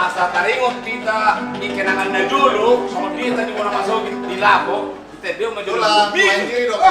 Asa taringot kita ikenangan na dulu, sama dia tadi mau masuk di lapo, kita dia mau dulu. Main diri dong.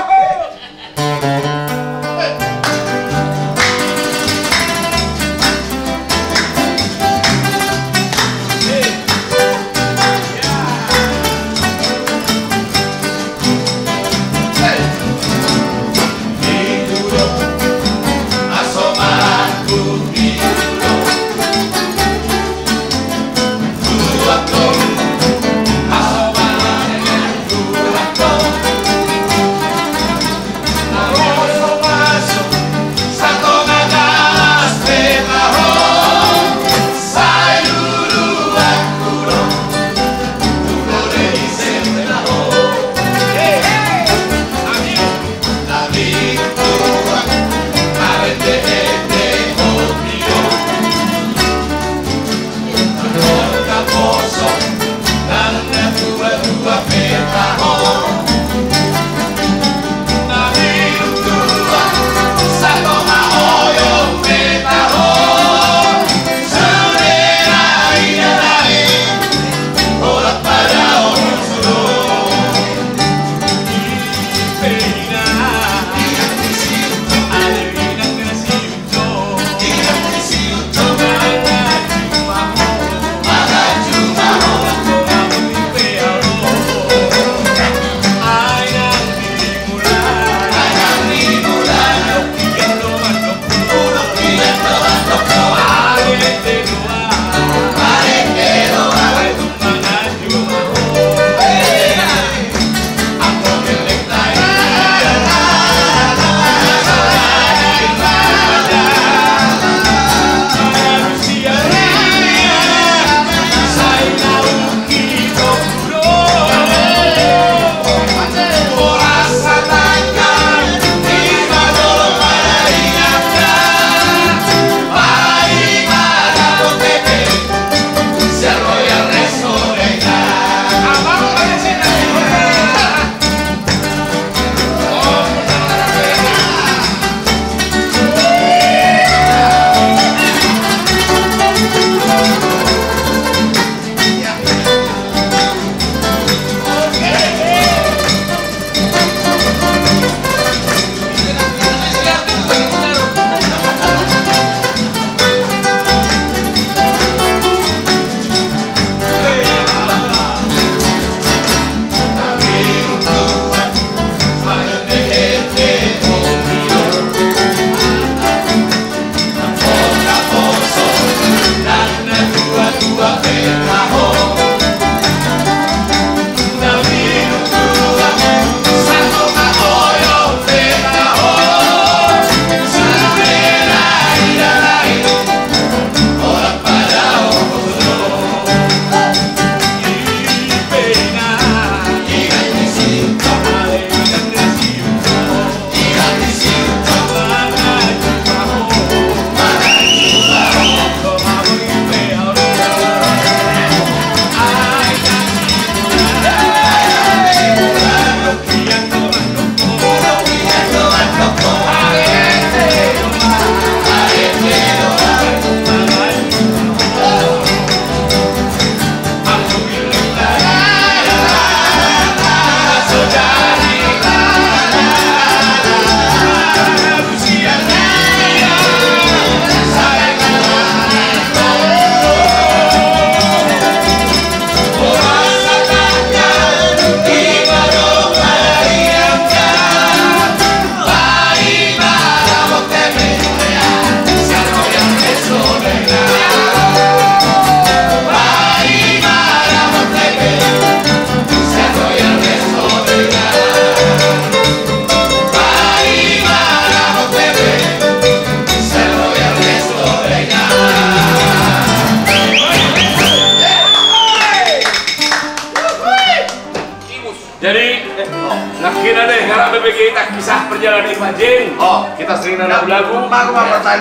Kita kisah perjalanan Ipanjing. Oh, kita sering lagu-lagu.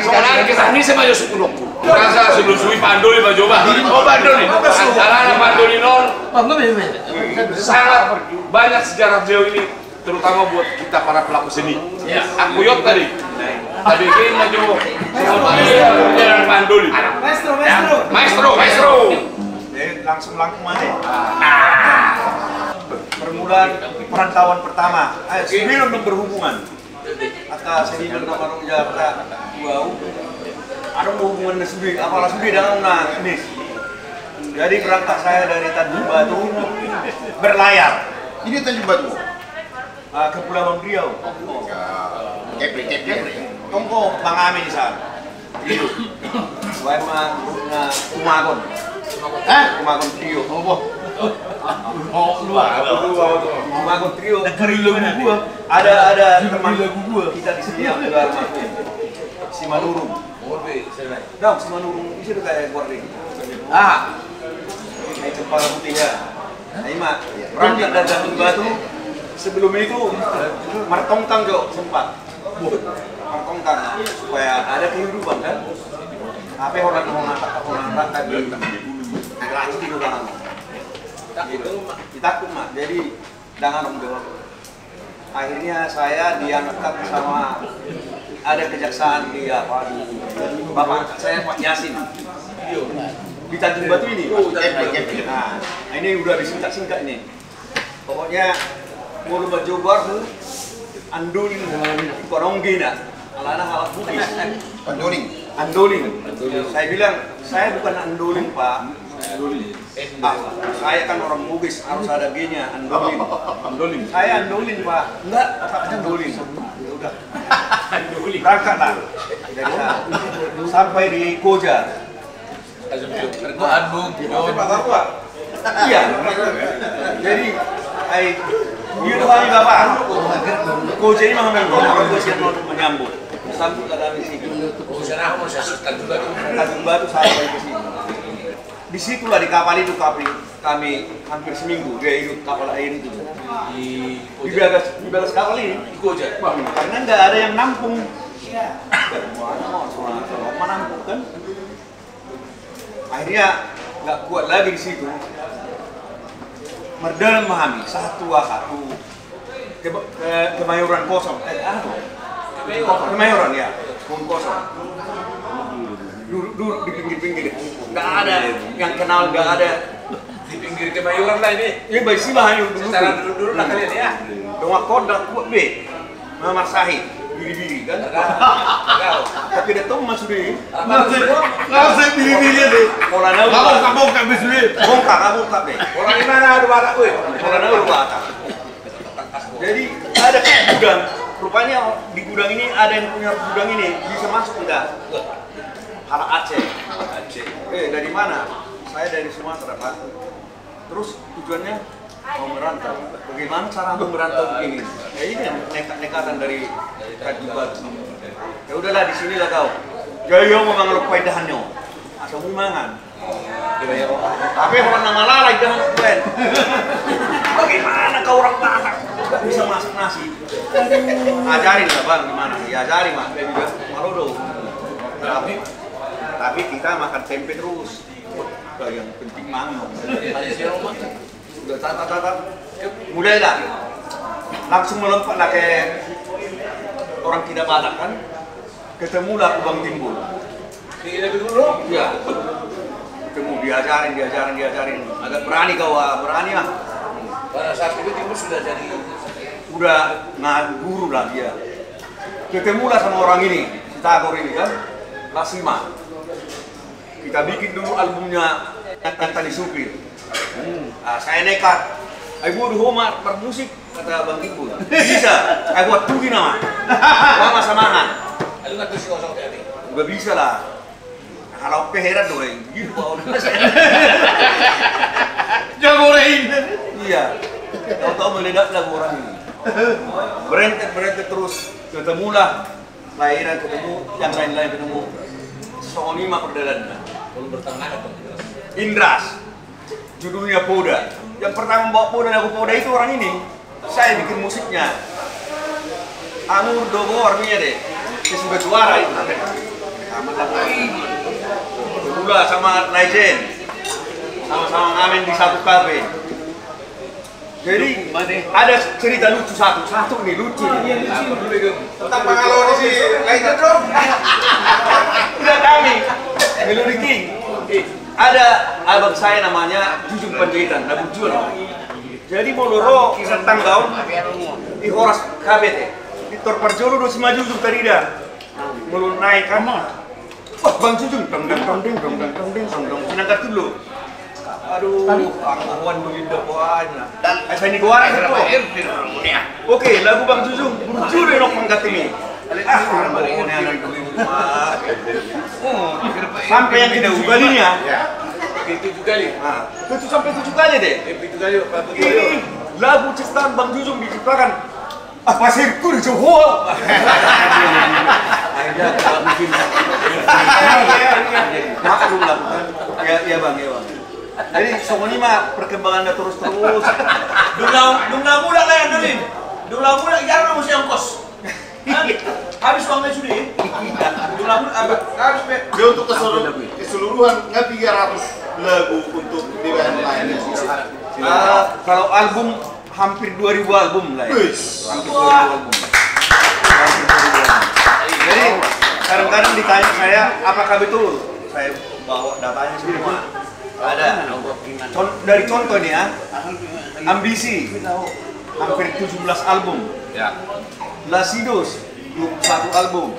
Soalnya kisah ini saya maju suku dok. Rasa sebelum suwi pandul Pak Joba. Oh pandul nih. Antara pandul non sangat banyak sejarah beliau ini terutama buat kita para pelaku seni. Aku yot tadi. Tadi ini maju dengan mandul. Maestro. Jadi langsung aja. Permulaan perantauan pertama. Sebelum berhubungan. Atau sebelum nama Jakarta wow. Ada hubungan sendiri. Apalah sendiri dengan ini. Jadi berangkat saya dari Tanjung Batu berlayar. Ini Tanjung Batu. Ke Pulau Riau. Kepri. Tunggu Bang Amin di sana. Itu. Saya Kumagon. Kumagon Trio. Kumagon Trio. Negeri lagu gua. Ada teman gua. Kita di sini yang jual almarhum. Si Manurung. Dong, si Manurung itu kayak Gordi. Kayak kepala putihnya. Nah, Ima, berangkat dari Tanjung Batu. Sebelum itu Martongtang juga sempat. Martongtang supaya ada kehidupan kan. Apa orang tadi lagi di dalam. Ditakut mah. Jadi jangan menjawab. Akhirnya saya diangkat sama ada kejaksaan di Bapak saya Pak Yasin. Di Tanjung Batu ini. Nah, ini udah disingkat-singkat ini. Pokoknya mau lupa Jobar tuh andulin koronggi nak alana halak bugis andulin saya bilang saya bukan andulin Pak saya kan orang bugis harus ada G-nya andulin saya andulin Pak enggak andulin udah berangkat lah sampai di Koja iya jadi dia tuh kali bapak, Koja ini mengambil orang tua siap menyambut, sambut ke dalam sini. Tanjung Batu sampai ke sini. Disitulah di kapal itu kami hampir seminggu dia hidup kapal air itu. Di bagas kapal ini, karena nggak ada yang nampung. Mana nampung kan? Akhirnya nggak kuat lagi di situ. Merdalam memahami satu Kemayoran kosong. Kemayoran ya, kosong. Duduk di pinggir-pinggir. Nggak ada yang kenal, nggak ada Di pinggir Kemayoran lah ini. Ini bagi bahan dulu. Secara dulu lah kalian ya. Dongak kodak kuat B. Muhammad Sahid, biri-biri kan? Tapi dia tahu masuk deh. Nggak biri-biri deh. Pola nahu. Kamu nggak bisa deh. Bongkar kamu tak deh. Orang di mana ada batak gue? Pola nahu lu batak. Jadi ada gudang. Rupanya di gudang ini ada yang punya gudang ini bisa masuk enggak? Halak Aceh. Dari mana? Saya dari Sumatera Pak. Terus tujuannya mau merantau. Bagaimana cara mau merantau begini? Ya ini yang nekat-nekatan dari Tanjung Batu. Ya udahlah di sinilah kau. Jaya mau mengeluk pedahannya. Asal mau mangan. Tapi orang nama lalai dah kuen. Bagaimana kau orang Batak nggak bisa masak nasi? Ajarin lah bang gimana? Ya ajarin mah. Dia juga malu tapi kita makan tempe terus. Yang penting mangan. Udah tata mulailah langsung melompat lah kayak orang tidak Batak kan. Ketemulah Kubang Timbul. Ini dulu. Iya. Ketemu diajarin. Agak berani kau, berani lah. Pada saat itu Timbul sudah jadi. Udah guru lah dia. Ketemulah sama orang ini, si Tagor ini kan, Lasima. Kita bikin dulu albumnya yang tadi supir. Saya nekat. Aku udah homat bermusik kata Bang Timbul. Bisa. Aku buat tuh nama. Lama samahan. Aduh nggak tuh si kosong tadi. Udah bisa lah. Kalau peheran dong, gitu Pak. Jagorain. Iya. Tahu-tahu meledak lagu orang ini. Berentet terus. Ketemulah. Lahiran ketemu, yang lain-lain ketemu. Sonima perdalannya. Belum bertengah atau Indras. Judulnya Poda. Yang pertama bawa Poda, lagu Poda itu orang ini. Saya bikin musiknya. Anur Dogo artinya deh. Saya sudah juara itu. Kedua sama Legend. Sama-sama ngamen di satu kafe. Jadi ada cerita lucu satu nih lucu. Tentang pengalaman si Legend dong. Tidak kami, Melody King. Ada abang saya namanya Jujung Panjaitan, Abu Jun. Jadi mau loro tentang gaun di Horas KBT. Di Torparjolo do si maju Jujung tadi dah. Mau naik kan? Wah Bang Jujung, dong. Senangkan dulu. Aduh, awan begitu banyak. Saya ini gua itu. Oke, lagu Bang Jujung, buru deh nok mangkat ini. Sampai yang ke-7 kalinya. Ke-7 kali. Nah, itu sampai 7 kali deh. 7 kali Ini lagu ciptaan Bang Jujung diciptakan pasirku di Johor. Maklum lah bukan. Ya bang. Jadi semua ini mah perkembangannya terus. Dungla muda lah yang dolin. Dungla muda jarang mesti ongkos. Habis uangnya sudah. Dungla muda habis be. Dia untuk keseluruhan nggak 300 lagu untuk DWN lain. Kalau album hampir 2000 album lah ya. Hampir 2000 album. Jadi kadang-kadang ditanya saya apakah betul? Saya bawa datanya semua. Ada dari contoh nih ya, Ambisi hampir 17 album, Ya. Lasidos 21 album,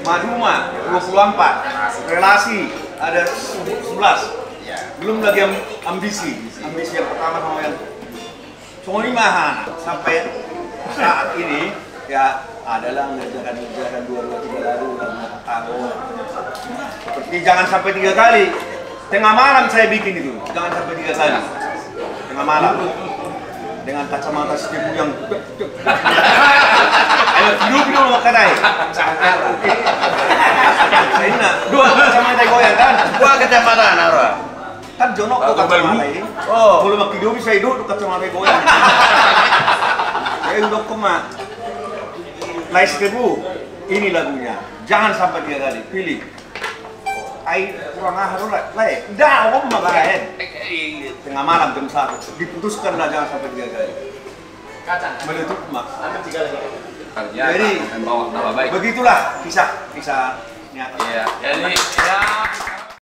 Maduma 24, Relasi ada 11, belum lagi Ambisi yang pertama sama yang semua ini mahan sampai saat ini ya adalah mengerjakan 2-3 lagu dalam tahun. Seperti jangan sampai 3 kali. Tengah malam saya bikin itu, jangan sampai 3 kali. Tengah malam dengan kacamata setiap yang ayo hidup dulu kedai. Ini dua kacamata goyang kan? Gua kacamata nara. Kan Jono kok kacamata ini. Oh, kalau mak hidup saya hidup kacamata goyang. Saya udah kemak. Lais Tebu, ini lagunya. Jangan sampai 3 kali, pilih. Kurang ahar lah, dah, om makain. Tengah malam jam 1, diputuskan lah jangan sampai 3 kali. Meletup mak. Jadi membawa nama baik. Begitulah kisahnya. Iya. Jadi ya